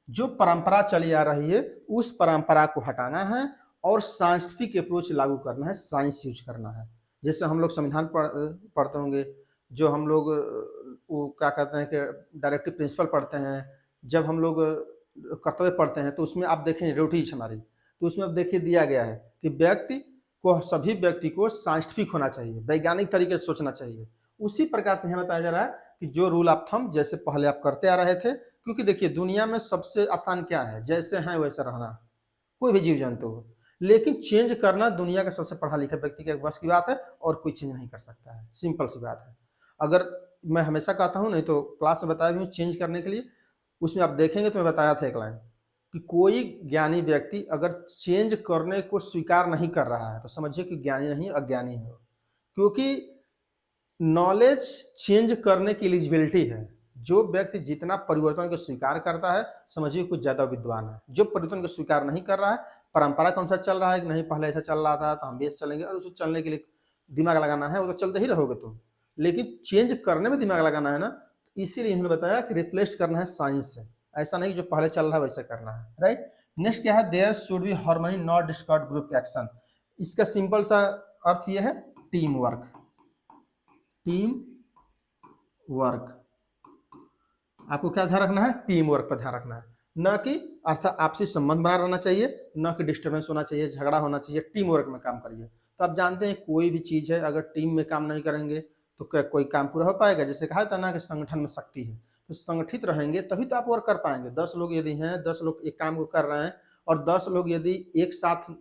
जो परंपरा चली आ रही है उस परंपरा को हटाना है और साइंटिफिक अप्रोच लागू करना है, साइंस यूज करना है। जैसे हम लोग संविधान पढ़ते होंगे, जो हम लोग वो क्या कहते हैं कि डायरेक्टिव प्रिंसिपल पढ़ते हैं, जब हम लोग कर्तव्य पढ़ते हैं तो उसमें आप देखें ड्यूटीज हमारी, तो उसमें अब देखिए दिया गया है कि व्यक्ति को, सभी व्यक्ति को साइंटिफिक होना चाहिए, वैज्ञानिक तरीके से सोचना चाहिए। उसी प्रकार से यहाँ बताया जा रहा है कि जो रूल ऑफ थंब जैसे पहले आप करते आ रहे थे, क्योंकि देखिए दुनिया में सबसे आसान क्या है, जैसे हैं वैसे रहना, कोई भी जीव जंतु हो, लेकिन चेंज करना दुनिया का सबसे पढ़ा लिखा व्यक्ति के बस की बात है और कोई चेंज नहीं कर सकता है, सिंपल सी बात है। अगर मैं हमेशा कहता हूँ, नहीं तो क्लास में बताया भी हूँ चेंज करने के लिए, उसमें आप देखेंगे तो मैं बताया था एक लाइन कि कोई ज्ञानी व्यक्ति अगर चेंज करने को स्वीकार नहीं कर रहा है तो समझिए कि ज्ञानी नहीं, अज्ञानी है, क्योंकि नॉलेज चेंज करने की एलिजिबिलिटी है। जो व्यक्ति जितना परिवर्तन को स्वीकार करता है समझिए कुछ ज्यादा विद्वान है। जो परिवर्तन को स्वीकार नहीं कर रहा है, परंपरा के अनुसार चल रहा है कि नहीं पहले ऐसा चल रहा था तो हम भी ऐसे चलेंगे, और उसको चलने के लिए दिमाग लगाना है, वो तो चलते ही रहोगे तुम, लेकिन चेंज करने में दिमाग लगाना है ना। इसीलिए इन्होंने बताया कि रिप्लेस करना है साइंस से, ऐसा नहीं जो पहले चल रहा है वैसा करना है, राइट। नेक्स्ट क्या है, there should be harmony not discord group action. इसका सिंपल सा अर्थ यह है टीम वर्क, टीम वर्क। आपको क्या ध्यान रखना है, टीम वर्क पर ध्यान रखना है, न कि अर्थात आपसी संबंध बना रहना चाहिए, न कि डिस्टर्बेंस होना चाहिए, झगड़ा होना चाहिए। टीम वर्क में काम करिए। तो आप जानते हैं कोई भी चीज़ है अगर टीम में काम नहीं करेंगे तो क्या कोई काम पूरा हो पाएगा। जैसे कहा था ना कि संगठन में शक्ति है, तो संगठित रहेंगे तभी तो आप वर्क कर पाएंगे। 10 लोग यदि हैं, 10 लोग एक काम को कर रहे हैं और 10 लोग यदि एक साथ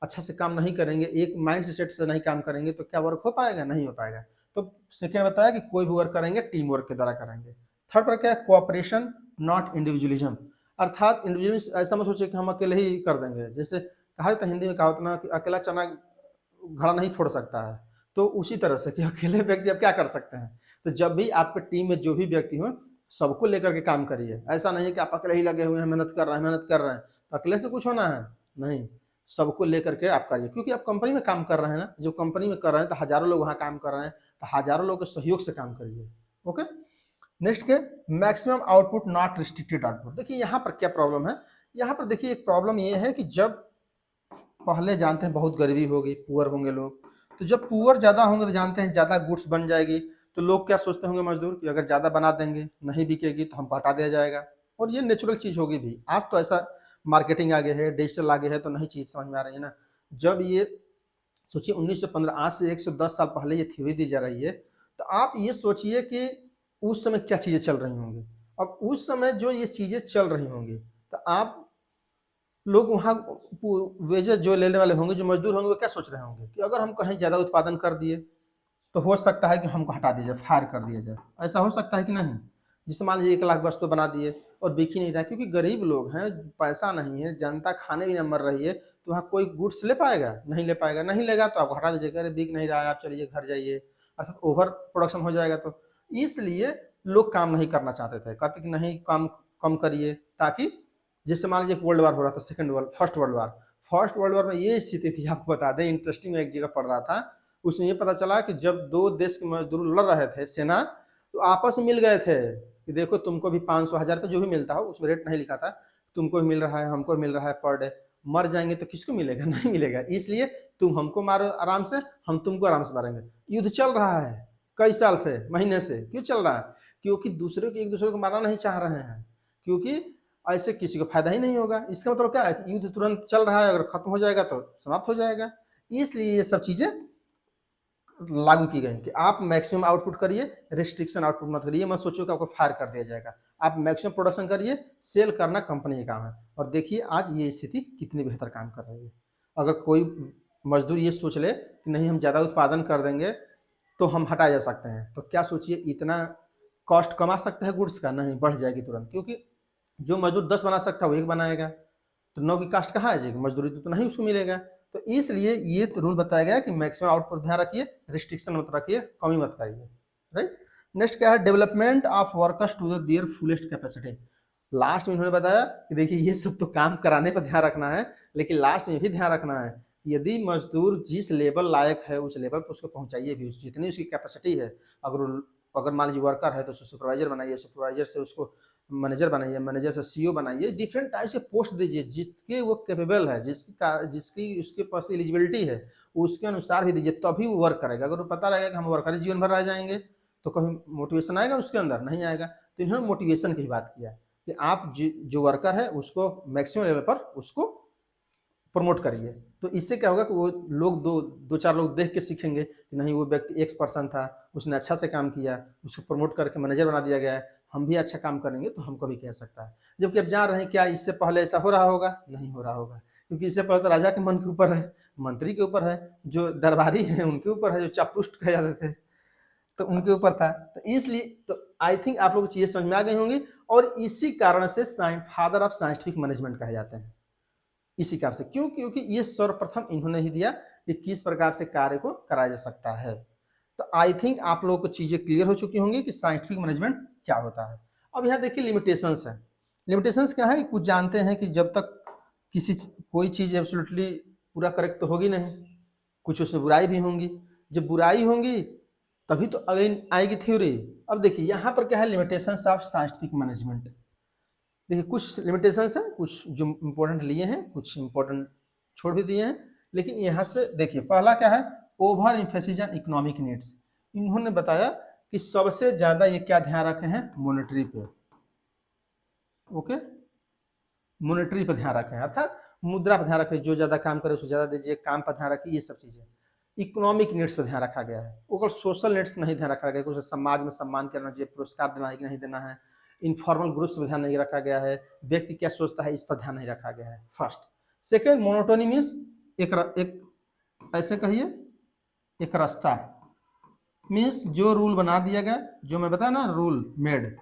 अच्छा से काम नहीं करेंगे, एक माइंड सेट से नहीं काम करेंगे, तो क्या वर्क हो पाएगा? नहीं हो पाएगा। तो सेकेंड बताया कि कोई भी वर्क करेंगे टीम वर्क के द्वारा करेंगे। थर्ड पर क्या है, कोऑपरेशन नॉट इंडिविजुअलिज्म। अर्थात इंडिविजुअलिज्म ऐसा मत सोचे कि हम अकेले ही कर देंगे। जैसे कहा था हिंदी में, कहा ना कि अकेला चना घड़ा नहीं फोड़ सकता है, तो उसी तरह से कि अकेले व्यक्ति अब क्या कर सकते हैं। तो जब भी आपके टीम में जो भी व्यक्ति हो, सबको लेकर के काम करिए। ऐसा नहीं है कि आप अकेले ही लगे हुए हैं, मेहनत कर रहे हैं, तो अकेले से कुछ होना है नहीं, सबको लेकर के आप करिए। क्योंकि आप कंपनी में काम कर रहे हैं ना, जो कंपनी में कर रहे हैं तो हजारों लोग वहाँ काम कर रहे हैं, तो हजारों लोगों के सहयोग से काम करिए, ओके। नेक्स्ट के maximum output not restricted output. देखिए यहाँ पर क्या प्रॉब्लम है, यहाँ पर देखिए एक प्रॉब्लम ये है कि जब पहले जानते हैं बहुत गरीबी होगी, पुअर होंगे लोग, तो जब पुअर ज़्यादा होंगे तो जानते हैं ज़्यादा गुड्स बन जाएगी, तो लोग क्या सोचते होंगे मजदूर कि अगर ज़्यादा बना देंगे, नहीं बिकेगी तो हमको हटा दिया जाएगा, और ये नेचुरल चीज़ होगी भी। आज तो ऐसा मार्केटिंग आगे है, डिजिटल आगे है, तो नई चीज़ समझ में आ रही है ना। जब ये सोचिए 1915, आज से 110 साल पहले ये थ्योरी दी जा रही है, तो आप ये सोचिए कि उस समय क्या चीज़ें चल रही होंगी। अब उस समय जो ये चीज़ें चल रही होंगी, तो आप लोग वहाँ वेजेस जो लेने वाले होंगे, जो मजदूर होंगे, वो क्या सोच रहे होंगे कि अगर हम कहीं ज़्यादा उत्पादन कर दिए तो हो सकता है कि हमको हटा दिया जाए, फायर कर दिया जाए। ऐसा हो सकता है कि नहीं? जैसे मान लीजिए 1 लाख वस्तु बना दिए और बिक ही नहीं रहा, क्योंकि गरीब लोग हैं, पैसा नहीं है, जनता खाने बिना मर रही है, तो वहाँ कोई गुड्स ले पाएगा? नहीं ले पाएगा। नहीं लेगा तो आपको हटा दीजिएगा, अरे बिक नहीं रहा है, आप चलिए घर जाइए, अर्थात ओवर प्रोडक्शन हो जाएगा। तो इसलिए लोग काम नहीं करना चाहते थे, कहते कि नहीं काम कम करिए, ताकि जैसे मान लीजिए वर्ल्ड वार हो रहा था, फर्स्ट वर्ल्ड वार में ये स्थिति थी, आपको बता दें, इंटरेस्टिंग में एक जगह पढ़ रहा था, उसमें ये पता चला कि जब दो देश के मजदूर लड़ रहे थे सेना, तो आपस में मिल गए थे कि देखो तुमको भी 500 1000 रुपये जो भी मिलता हो, उसमें रेट नहीं लिखा था, तुमको भी मिल रहा है, हमको भी मिल रहा है पर डे, मर जाएंगे तो किसको मिलेगा? नहीं मिलेगा। इसलिए तुम हमको मारो आराम से, हम तुमको आराम से मारेंगे। युद्ध चल रहा है कई साल से, महीने से। क्यों चल रहा है? क्योंकि दूसरे को एक दूसरे को मारना नहीं चाह रहे हैं, क्योंकि ऐसे किसी को फायदा ही नहीं होगा। इसका मतलब क्या है कि युद्ध तुरंत चल रहा है, अगर खत्म हो जाएगा तो समाप्त हो जाएगा। इसलिए ये सब चीजें लागू की गई कि आप मैक्सिमम आउटपुट करिए, रिस्ट्रिक्शन आउटपुट मत करिए। मत सोचिए कि आपको फायर कर दिया जाएगा। आप मैक्सिमम प्रोडक्शन करिए, सेल करना कंपनी का काम है। और देखिए आज ये स्थिति कितनी बेहतर काम कर रही है। अगर कोई मजदूर ये सोच ले कि नहीं हम ज़्यादा उत्पादन कर देंगे तो हम हटाए जा सकते हैं, तो क्या सोचिए इतना कॉस्ट कमा सकता है गुड्स का? नहीं, बढ़ जाएगी तुरंत। क्योंकि जो मजदूर 10 बना सकता है वो 1 बनाएगा, तो 9 की कास्ट कहाँ आ जाएगी? मजदूरी तो नहीं उसको मिलेगा। तो इसलिए ये रूल बताया गया कि मैक्सिमम आउटपुट ध्यान रखिए, रिस्ट्रिक्शन मत रखिए, कमी मत करिए। राइट। नेक्स्ट क्या है? Development of workers to their fullest capacity. Last में इन्होंने बताया कि देखिए ये सब तो काम कराने पर ध्यान रखना है, लेकिन लास्ट में भी ध्यान रखना है, यदि मजदूर जिस लेवल लायक है उस लेवल पर उसको पहुंचाइए भी, जितनी उसकी कैपेसिटी है। अगर मान लीजिए वर्कर है तो उसको सुपरवाइजर बनाइए, सुपरवाइजर से उसको मैनेजर बनाइए, मैनेजर से सीईओ बनाइए, डिफरेंट टाइप से पोस्ट दीजिए, जिसके वो कैपेबल है, जिसकी उसके पास एलिजिबिलिटी है, उसके अनुसार भी दीजिए, तभी वो वर्क करेगा। अगर वो पता रहेगा कि हम वर्कर जीवन भर रह जाएंगे तो कभी मोटिवेशन आएगा उसके अंदर? नहीं आएगा। तो इन्होंने मोटिवेशन की बात किया कि आप जो वर्कर है उसको मैक्सिमम लेवल पर उसको प्रमोट करिए। तो इससे क्या होगा कि वो लोग दो चार लोग देख के सीखेंगे कि नहीं वो व्यक्ति एक्स पर्सन था, उसने अच्छा से काम किया, उसको प्रमोट करके मैनेजर बना दिया गया है, हम भी अच्छा काम करेंगे तो हमको भी कह सकता है। जबकि अब जान रहे हैं क्या इससे पहले ऐसा हो रहा होगा? नहीं हो रहा होगा, क्योंकि इससे पहले तो राजा के मन के ऊपर है, मंत्री के ऊपर है, जो दरबारी हैं उनके ऊपर है, जो चापलूस्ट कहे जाते थे तो उनके ऊपर था। तो इसलिए तो आई थिंक आप लोग को चीजें समझ में आ गई होंगी, और इसी कारण से फादर ऑफ साइंटिफिक मैनेजमेंट कहे जाते हैं। इसी कारण से, क्यों? क्योंकि ये सर्वप्रथम इन्होंने ही दिया कि किस प्रकार से कार्य को कराया जा सकता है। तो आई थिंक आप लोगों को चीजें क्लियर हो चुकी होंगी कि साइंटिफिक मैनेजमेंट क्या होता है। अब यहाँ देखिए लिमिटेशंस है। लिमिटेशंस क्या है? कुछ जानते हैं कि जब तक कोई चीज एब्सोल्युटली पूरा करेक्ट तो होगी नहीं, कुछ उसमें बुराई भी होंगी। जब बुराई होंगी तभी तो अगेन आएगी थ्योरी। अब देखिए यहाँ पर क्या है, लिमिटेशंस ऑफ साइंटिफिक मैनेजमेंट। देखिए कुछ लिमिटेशंस हैं, कुछ जो इंपॉर्टेंट लिए हैं, कुछ इंपॉर्टेंट छोड़ भी दिए हैं। लेकिन यहाँ से देखिए पहला क्या है, over emphasis on economic needs. इन्होंने बताया कि सबसे ज्यादा ये क्या ध्यान रखे हैं? मॉनेटरी पे। ओके, मॉनेटरी पे ध्यान रखें, अर्थात मुद्रा पर ध्यान रखें, जो ज्यादा काम करे उसको ज्यादा दीजिए, काम पर ध्यान रखिए, ये सब चीजें। इकोनॉमिक नीड्स पर ध्यान रखा गया है, ओकर सोशल नीड्स नहीं ध्यान रखा गया, उसे समाज में सम्मान करना चाहिए, पुरस्कार देना है कि नहीं देना है, इनफॉर्मल ग्रुप्स पर ध्यान नहीं रखा गया है, व्यक्ति क्या सोचता है इस पर ध्यान नहीं रखा गया है। फर्स्ट। सेकेंड, मोनोटोनी मीन्स एक ऐसे कहिए एक रास्ता, मीन्स जो रूल बना दिया गया, जो मैं बताया ना रूल मेड।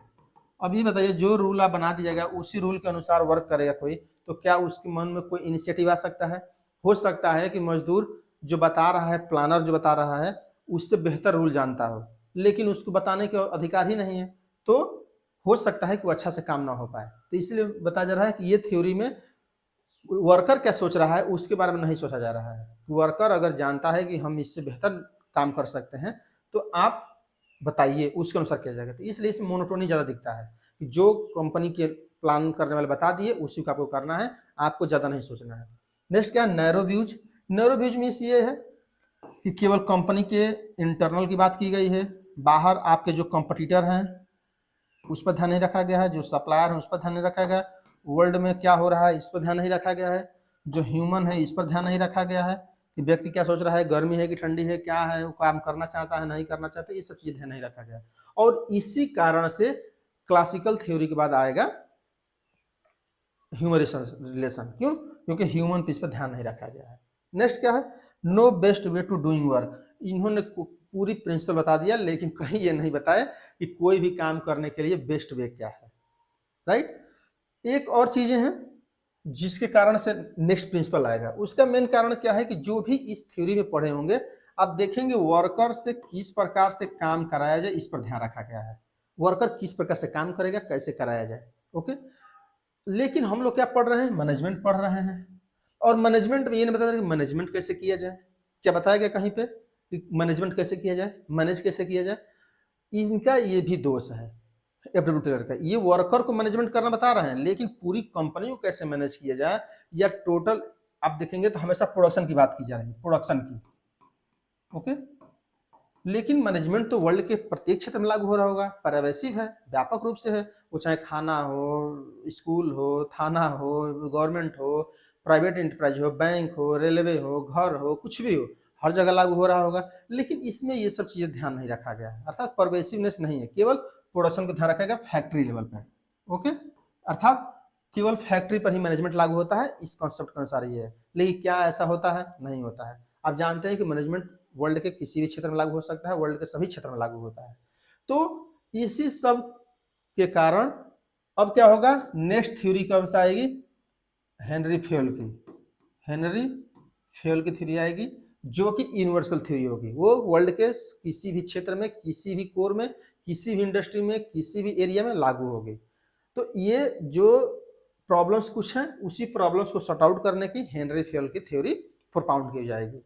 अब ये बताइए जो रूल आप बना दिया गया उसी रूल के अनुसार वर्क करेगा कोई, तो क्या उसके मन में कोई इनिशिएटिव आ सकता है? हो सकता है कि मजदूर जो बता रहा है, प्लानर जो बता रहा है, उससे बेहतर रूल जानता हो, लेकिन उसको बताने का अधिकार ही नहीं है, तो हो सकता है कि वो अच्छा से काम ना हो पाए। तो इसलिए बताया जा रहा है कि ये थ्योरी में वर्कर क्या सोच रहा है उसके बारे में नहीं सोचा जा रहा है। वर्कर अगर जानता है कि हम इससे बेहतर काम कर सकते हैं तो आप बताइए, उसके अनुसार किया जाएगा। तो इसलिए इसमें मोनोटोनी ज़्यादा दिखता है कि जो कंपनी के प्लान करने वाले बता दिए उसी को आपको करना है, आपको ज़्यादा नहीं सोचना है। नेक्स्ट क्या है, narrow views. Narrow views means ये है कि केवल कंपनी के इंटरनल की बात की गई है, बाहर आपके जो कंपटीटर हैं उस पर ध्यान नहीं रखा गया है, जो सप्लायर है उस पर ध्यान नहीं रखा गया है, वर्ल्ड में क्या हो रहा है इस पर ध्यान नहीं रखा गया है, जो ह्यूमन है इस पर ध्यान नहीं रखा गया है कि व्यक्ति क्या सोच रहा है, गर्मी है कि ठंडी है, क्या है, वो काम करना चाहता है नहीं करना चाहता, ये सब चीज़ ध्यान नहीं रखा गया है। और इसी कारण से क्लासिकल थ्योरी के बाद आएगा ह्यूमन रिलेशन। क्यों? क्योंकि ह्यूमन पीस पर ध्यान नहीं रखा गया है। नेक्स्ट क्या है, no best way to doing work. इन्होंने पूरी प्रिंसिपल बता दिया, लेकिन कहीं ये नहीं बताया कि कोई भी काम करने के लिए बेस्ट वे क्या है, राइट। एक और चीजें हैं जिसके कारण से नेक्स्ट प्रिंसिपल आएगा। उसका मेन कारण क्या है कि जो भी इस थ्योरी में पढ़े होंगे आप देखेंगे वर्कर से किस प्रकार से काम कराया जाए इस पर ध्यान रखा गया है। वर्कर किस प्रकार से काम करेगा, कैसे कराया जाए, ओके। लेकिन हम लोग क्या पढ़ रहे हैं, मैनेजमेंट पढ़ रहे हैं, और मैनेजमेंट में ये नहीं बताया कि मैनेजमेंट कैसे किया जाए। क्या बताया गया कहीं पे कि मैनेजमेंट कैसे किया जाए, मैनेज कैसे किया जाए? इनका ये भी दोष है एफडब्ल्यू टेलर का। ये वर्कर को मैनेजमेंट करना बता रहे हैं, लेकिन पूरी कंपनी को कैसे मैनेज किया जाए या टोटल आप देखेंगे तो हमेशा प्रोडक्शन की बात की जा रही है, प्रोडक्शन की, ओके। लेकिन मैनेजमेंट तो वर्ल्ड के प्रत्येक क्षेत्र में लागू हो रहा होगा, पर्यवेसिव है, व्यापक रूप से है। वो चाहे खाना हो, स्कूल हो, थाना हो, गवर्नमेंट हो, प्राइवेट इंटरप्राइज हो, बैंक हो, रेलवे हो, घर हो, कुछ भी हो, हर जगह लागू हो रहा होगा। लेकिन इसमें ये सब चीज़ें ध्यान नहीं रखा गया है, अर्थात परवेसिवनेस नहीं है, केवल प्रोडक्शन को ध्यान रखा गया फैक्ट्री लेवल पर, ओके। अर्थात केवल फैक्ट्री पर ही मैनेजमेंट लागू होता है, इस कॉन्सेप्ट के अनुसार ये है। लेकिन क्या ऐसा होता है? नहीं होता है। आप जानते हैं कि मैनेजमेंट वर्ल्ड के किसी भी क्षेत्र में लागू हो सकता है, वर्ल्ड के सभी क्षेत्र में लागू होता है। तो इसी सब के कारण अब क्या होगा, नेक्स्ट थ्योरी कब से आएगी, हेनरी फेयल की, हेनरी फेयल की थ्योरी आएगी, जो कि यूनिवर्सल थ्योरी होगी। वो वर्ल्ड के किसी भी क्षेत्र में, किसी भी कोर में, किसी भी इंडस्ट्री में, किसी भी एरिया में लागू होगी। तो ये जो प्रॉब्लम्स कुछ हैं, उसी प्रॉब्लम्स को सॉर्ट आउट करने की हेनरी फेयल की थ्योरी प्रोपाउंड की जाएगी।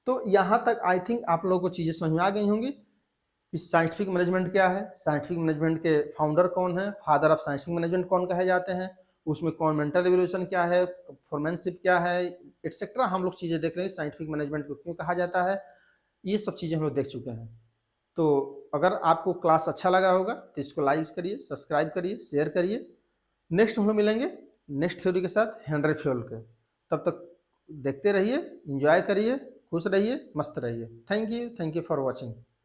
तो यहाँ तक आई थिंक आप लोगों को चीज़ें समझ में आ गई होंगी कि साइंटिफिक मैनेजमेंट क्या है, साइंटिफिक मैनेजमेंट के फाउंडर कौन है, फादर ऑफ साइंटिफिक मैनेजमेंट कौन कहे जाते हैं, उसमें कॉन्वेंटल रिवोल्यूशन क्या है, फोरमैनशिप क्या है, एटसेट्रा हम लोग चीज़ें देख रहे हैं। साइंटिफिक मैनेजमेंट को क्यों कहा जाता है, ये सब चीज़ें हम लोग देख चुके हैं। तो अगर आपको क्लास अच्छा लगा होगा तो इसको लाइक करिए, सब्सक्राइब करिए, शेयर करिए। नेक्स्ट हम लोग मिलेंगे नेक्स्ट थ्योरी के साथ, हेनरी फेयल के। तब तक देखते रहिए, इंजॉय करिए, खुश रहिए, मस्त रहिए। Thank you for watching.